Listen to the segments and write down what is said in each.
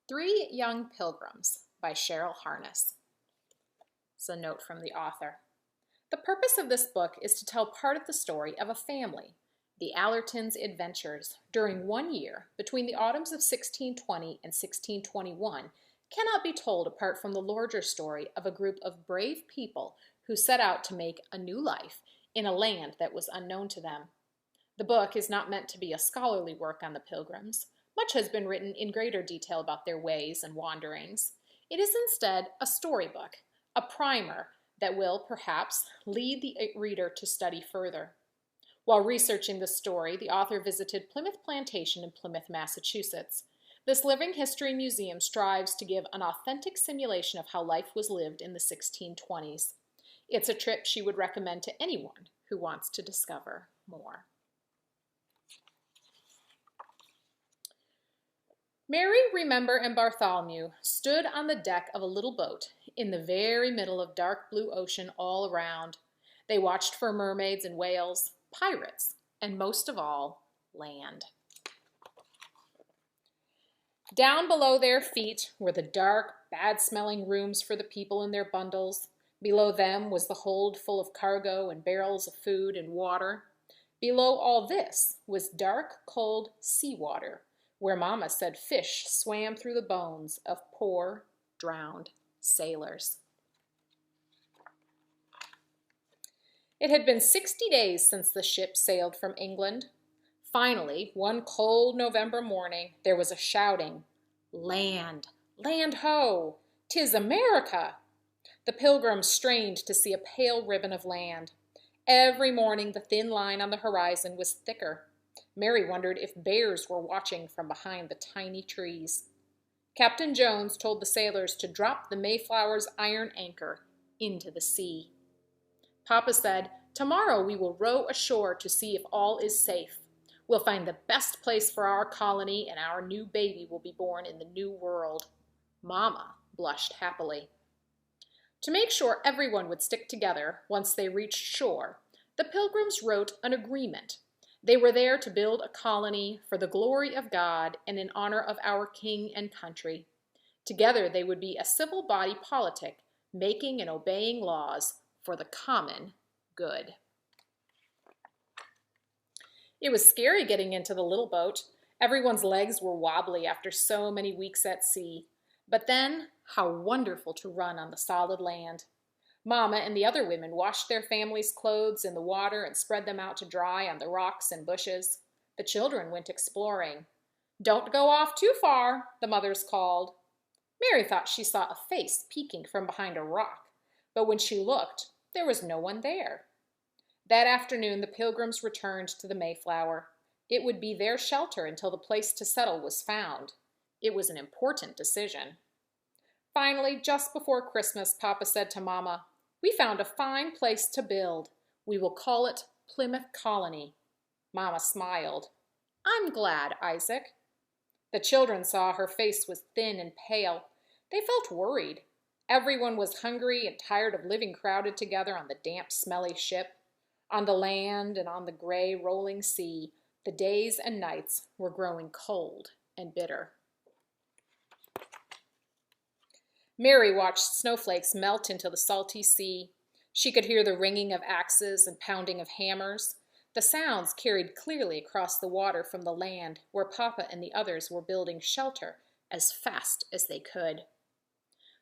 Three Young Pilgrims by Cheryl Harness. It's a note from the author. The purpose of this book is to tell part of the story of a family, the Allertons' adventures during 1 year between the autumns of 1620 and 1621 cannot be told apart from the larger story of a group of brave people who set out to make a new life in a land that was unknown to them. The book is not meant to be a scholarly work on the Pilgrims. Much has been written in greater detail about their ways and wanderings. It is instead a storybook, a primer that will, perhaps, lead the reader to study further. While researching the story, the author visited Plymouth Plantation in Plymouth, Massachusetts. This living history museum strives to give an authentic simulation of how life was lived in the 1620s. It's a trip she would recommend to anyone who wants to discover more. Mary, Remember, and Bartholomew stood on the deck of a little boat in the very middle of dark blue ocean all around. They watched for mermaids and whales, pirates, and most of all, land. Down below their feet were the dark, bad-smelling rooms for the people in their bundles. Below them was the hold full of cargo and barrels of food and water. Below all this was dark, cold seawater, where Mama said fish swam through the bones of poor, drowned sailors. It had been 60 days since the ship sailed from England. Finally, one cold November morning, there was a shouting, "Land! Land ho! 'Tis America!" The Pilgrims strained to see a pale ribbon of land. Every morning the thin line on the horizon was thicker. Mary wondered if bears were watching from behind the tiny trees. Captain Jones told the sailors to drop the Mayflower's iron anchor into the sea. Papa said, "Tomorrow we will row ashore to see if all is safe. We'll find the best place for our colony, and our new baby will be born in the new world." Mama blushed happily. To make sure everyone would stick together once they reached shore, the Pilgrims wrote an agreement. They were there to build a colony for the glory of God and in honor of our king and country. Together they would be a civil body politic, making and obeying laws for the common good. It was scary getting into the little boat. Everyone's legs were wobbly after so many weeks at sea. But then, how wonderful to run on the solid land. Mama and the other women washed their families' clothes in the water and spread them out to dry on the rocks and bushes. The children went exploring. "Don't go off too far," the mothers called. Mary thought she saw a face peeking from behind a rock, but when she looked, there was no one there. That afternoon, the Pilgrims returned to the Mayflower. It would be their shelter until the place to settle was found. It was an important decision. Finally, just before Christmas, Papa said to Mama, "We found a fine place to build. We will call it Plymouth Colony." Mama smiled. "I'm glad, Isaac." The children saw her face was thin and pale. They felt worried. Everyone was hungry and tired of living crowded together on the damp, smelly ship. On the land and on the gray, rolling sea, the days and nights were growing cold and bitter. Mary watched snowflakes melt into the salty sea. She could hear the ringing of axes and pounding of hammers. The sounds carried clearly across the water from the land where Papa and the others were building shelter as fast as they could.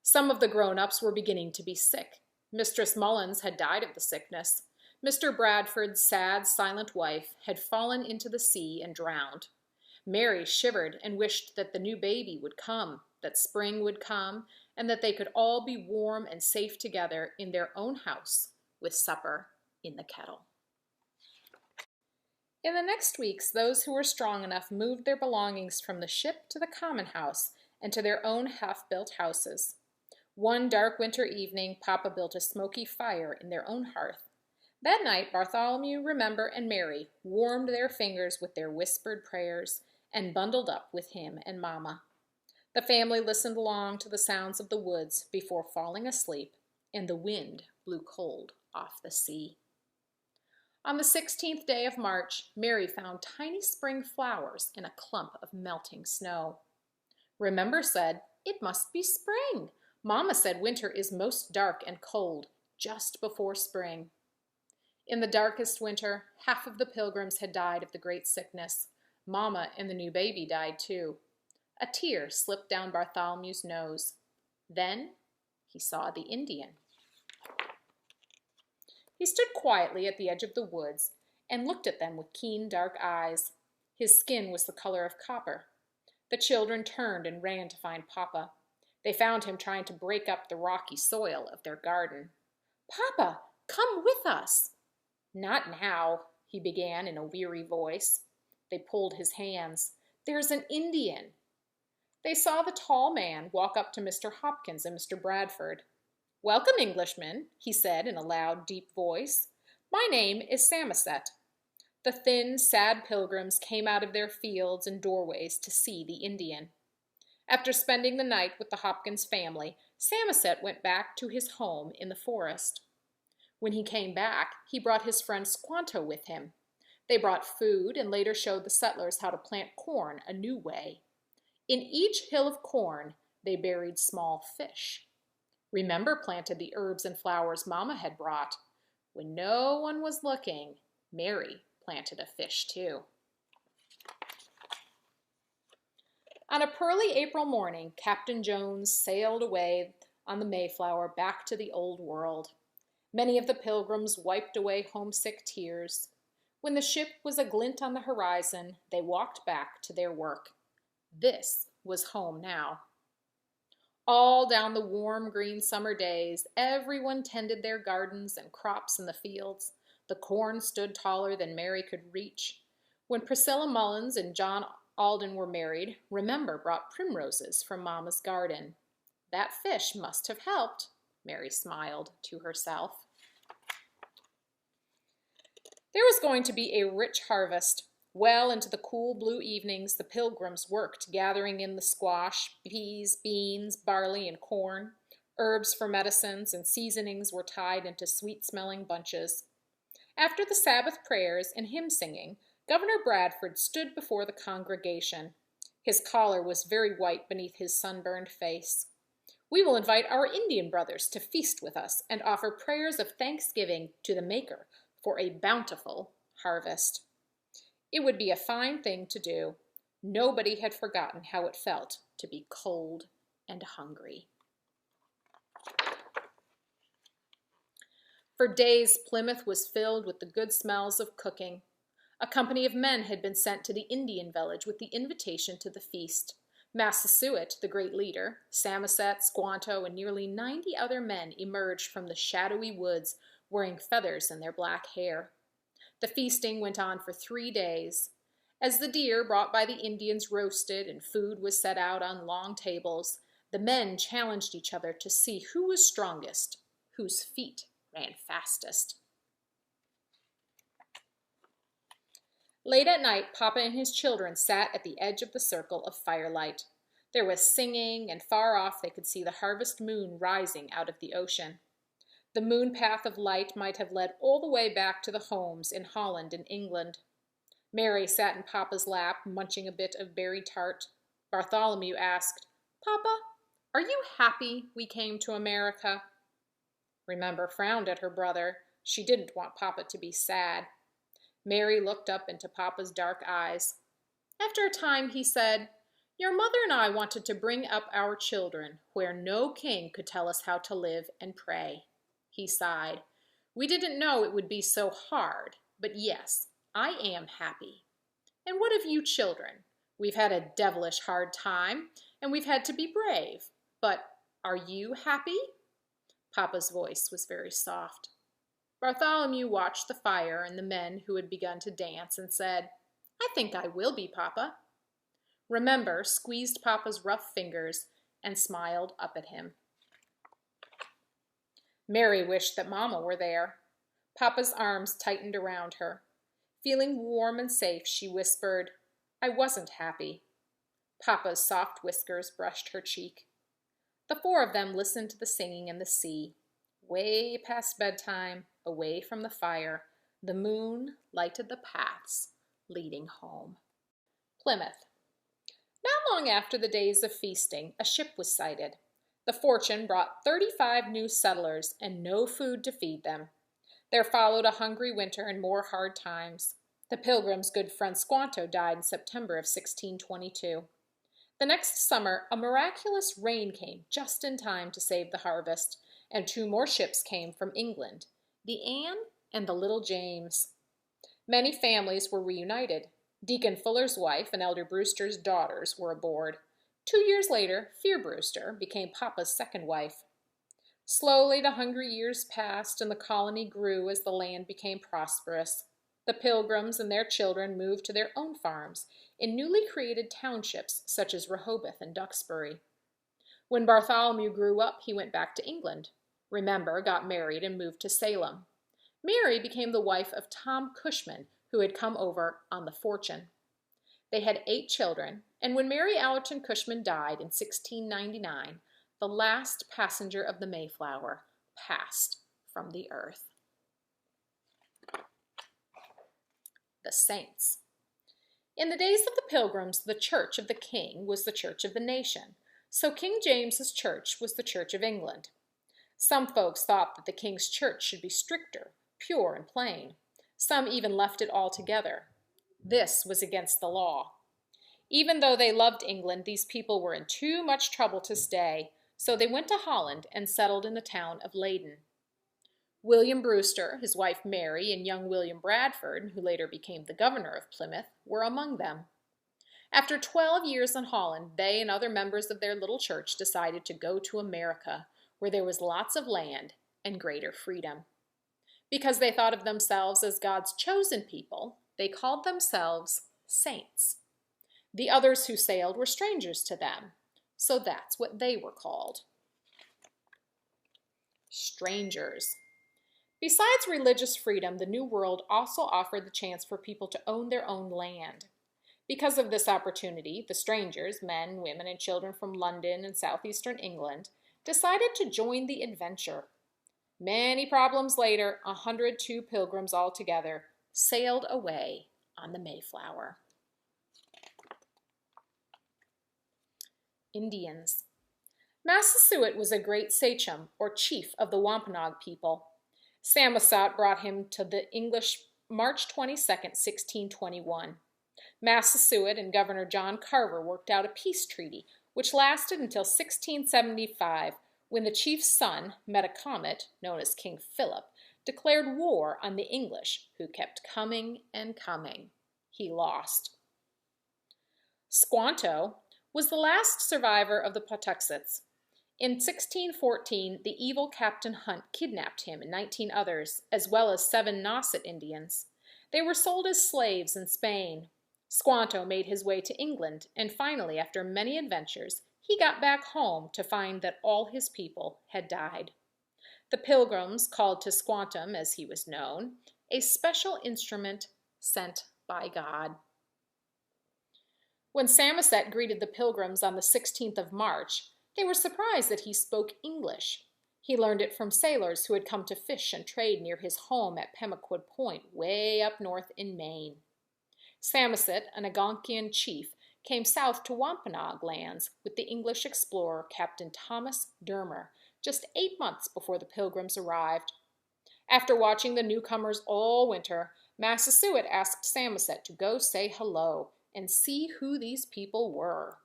Some of the grown-ups were beginning to be sick. Mistress Mullins had died of the sickness. Mr. Bradford's sad, silent wife had fallen into the sea and drowned. Mary shivered and wished that the new baby would come, that spring would come, and that they could all be warm and safe together in their own house with supper in the kettle. In the next weeks, those who were strong enough moved their belongings from the ship to the common house and to their own half-built houses. One dark winter evening, Papa built a smoky fire in their own hearth. That night, Bartholomew, Remember, and Mary warmed their fingers with their whispered prayers and bundled up with him and Mama. The family listened long to the sounds of the woods before falling asleep, and the wind blew cold off the sea. On the 16th day of March, Mary found tiny spring flowers in a clump of melting snow. Remember said, "It must be spring. Mama said winter is most dark and cold, just before spring." In the darkest winter, half of the Pilgrims had died of the great sickness. Mama and the new baby died too. A tear slipped down Bartholomew's nose. Then he saw the Indian. He stood quietly at the edge of the woods and looked at them with keen dark eyes. His skin was the color of copper. The children turned and ran to find Papa. They found him trying to break up the rocky soil of their garden. "Papa, come with us." "Not now," he began in a weary voice. They pulled his hands. "There's an Indian." They saw the tall man walk up to Mr. Hopkins and Mr. Bradford. "Welcome, Englishmen," he said in a loud, deep voice. "My name is Samoset." The thin, sad pilgrims came out of their fields and doorways to see the Indian. After spending the night with the Hopkins family, Samoset went back to his home in the forest. When he came back, he brought his friend Squanto with him. They brought food and later showed the settlers how to plant corn a new way. In each hill of corn, they buried small fish. Remember planted the herbs and flowers Mama had brought. When no one was looking, Mary planted a fish too. On a pearly April morning, Captain Jones sailed away on the Mayflower back to the old world. Many of the Pilgrims wiped away homesick tears. When the ship was a glint on the horizon, they walked back to their work. This was home now. All down the warm green summer days, everyone tended their gardens and crops in the fields. The corn stood taller than Mary could reach. When Priscilla Mullins and John Alden were married, Remember brought primroses from Mama's garden. That fish must have helped, Mary smiled to herself. There was going to be a rich harvest. Well into the cool blue evenings, the Pilgrims worked, gathering in the squash, peas, beans, barley, and corn. Herbs for medicines and seasonings were tied into sweet-smelling bunches. After the Sabbath prayers and hymn singing, Governor Bradford stood before the congregation. His collar was very white beneath his sunburned face. "We will invite our Indian brothers to feast with us and offer prayers of thanksgiving to the Maker for a bountiful harvest." It would be a fine thing to do. Nobody had forgotten how it felt to be cold and hungry. For days, Plymouth was filled with the good smells of cooking. A company of men had been sent to the Indian village with the invitation to the feast. Massasoit, the great leader, Samoset, Squanto, and nearly 90 other men emerged from the shadowy woods wearing feathers in their black hair. The feasting went on for 3 days. As the deer brought by the Indians roasted and food was set out on long tables, the men challenged each other to see who was strongest, whose feet ran fastest. Late at night, Papa and his children sat at the edge of the circle of firelight. There was singing, and far off they could see the harvest moon rising out of the ocean. The moon path of light might have led all the way back to the homes in Holland and England. Mary sat in Papa's lap, munching a bit of berry tart. Bartholomew asked, "Papa, are you happy we came to America?" Remember frowned at her brother. She didn't want Papa to be sad. Mary looked up into Papa's dark eyes. After a time, he said, "Your mother and I wanted to bring up our children where no king could tell us how to live and pray." He sighed. "We didn't know it would be so hard, but yes, I am happy. And what of you children? We've had a devilish hard time, and we've had to be brave. But are you happy?" Papa's voice was very soft. Bartholomew watched the fire and the men who had begun to dance and said, "I think I will be, Papa." Remember squeezed Papa's rough fingers and smiled up at him. Mary wished that Mama were there. Papa's arms tightened around her. Feeling warm and safe, she whispered, "I wasn't happy." Papa's soft whiskers brushed her cheek. The 4 of them listened to the singing and the sea. Way past bedtime, away from the fire, the moon lighted the paths leading home. Plymouth. Not long after the days of feasting, a ship was sighted. The Fortune brought 35 new settlers and no food to feed them. There followed a hungry winter and more hard times. The Pilgrims' good friend Squanto died in September of 1622. The next summer, a miraculous rain came just in time to save the harvest, and 2 more ships came from England, the Anne and the Little James. Many families were reunited. Deacon Fuller's wife and Elder Brewster's daughters were aboard. 2 years later, Fear Brewster became Papa's second wife. Slowly the hungry years passed and the colony grew as the land became prosperous. The Pilgrims and their children moved to their own farms in newly created townships such as Rehoboth and Duxbury. When Bartholomew grew up, he went back to England. Remember, got married and moved to Salem. Mary became the wife of Tom Cushman, who had come over on the Fortune. They had 8 children, and when Mary Allerton Cushman died in 1699, the last passenger of the Mayflower passed from the earth. The Saints. In the days of the Pilgrims, the Church of the King was the Church of the nation, so King James's church was the Church of England. Some folks thought that the King's church should be stricter, pure and plain. Some even left it altogether. This was against the law. Even though they loved England, these people were in too much trouble to stay, so they went to Holland and settled in the town of Leyden. William Brewster, his wife Mary, and young William Bradford, who later became the governor of Plymouth, were among them. After 12 years in Holland, they and other members of their little church decided to go to America, where there was lots of land and greater freedom. Because they thought of themselves as God's chosen people, they called themselves saints. The others who sailed were strangers to them, so that's what they were called. Strangers. Besides religious freedom, the New World also offered the chance for people to own their own land. Because of this opportunity, the strangers, men, women, and children from London and southeastern England, decided to join the adventure. Many problems later, 102 pilgrims altogether sailed away on the Mayflower. Indians. Massasoit was a great sachem, or chief of the Wampanoag people. Samoset brought him to the English March 22, 1621. Massasoit and Governor John Carver worked out a peace treaty, which lasted until 1675, when the chief's son, Metacomet, known as King Philip, declared war on the English, who kept coming and coming. He lost. Squanto was the last survivor of the Patuxets. In 1614, the evil Captain Hunt kidnapped him and 19 others, as well as 7 Nauset Indians. They were sold as slaves in Spain. Squanto made his way to England, and finally, after many adventures, he got back home to find that all his people had died. The Pilgrims called to Squantum, as he was known, a special instrument sent by God. When Samoset greeted the Pilgrims on the 16th of March, they were surprised that he spoke English. He learned it from sailors who had come to fish and trade near his home at Pemaquid Point, way up north in Maine. Samoset, an Algonquian chief, came south to Wampanoag lands with the English explorer Captain Thomas Dermer, just 8 months before the Pilgrims arrived. After watching the newcomers all winter, Massasoit asked Samoset to go say hello and see who these people were.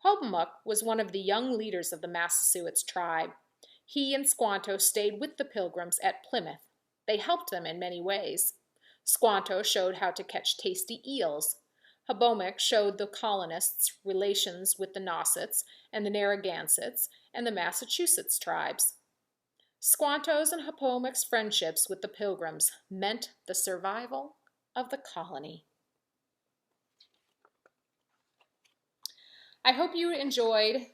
Hobomuk was one of the young leaders of the Massasoits tribe. He and Squanto stayed with the Pilgrims at Plymouth. They helped them in many ways. Squanto showed how to catch tasty eels. Hobomuk showed the colonists relations with the Nausets and the Narragansetts and the Massachusetts tribes. Squanto's and Hobomuk's friendships with the Pilgrims meant the survival of the colony. I hope you enjoyed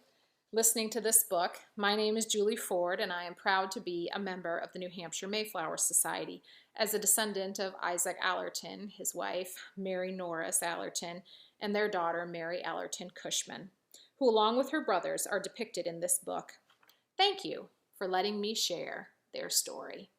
listening to this book. My name is Julie Ford, and I am proud to be a member of the New Hampshire Mayflower Society as a descendant of Isaac Allerton, his wife, Mary Norris Allerton, and their daughter, Mary Allerton Cushman, who, along with her brothers, are depicted in this book. Thank you for letting me share their story.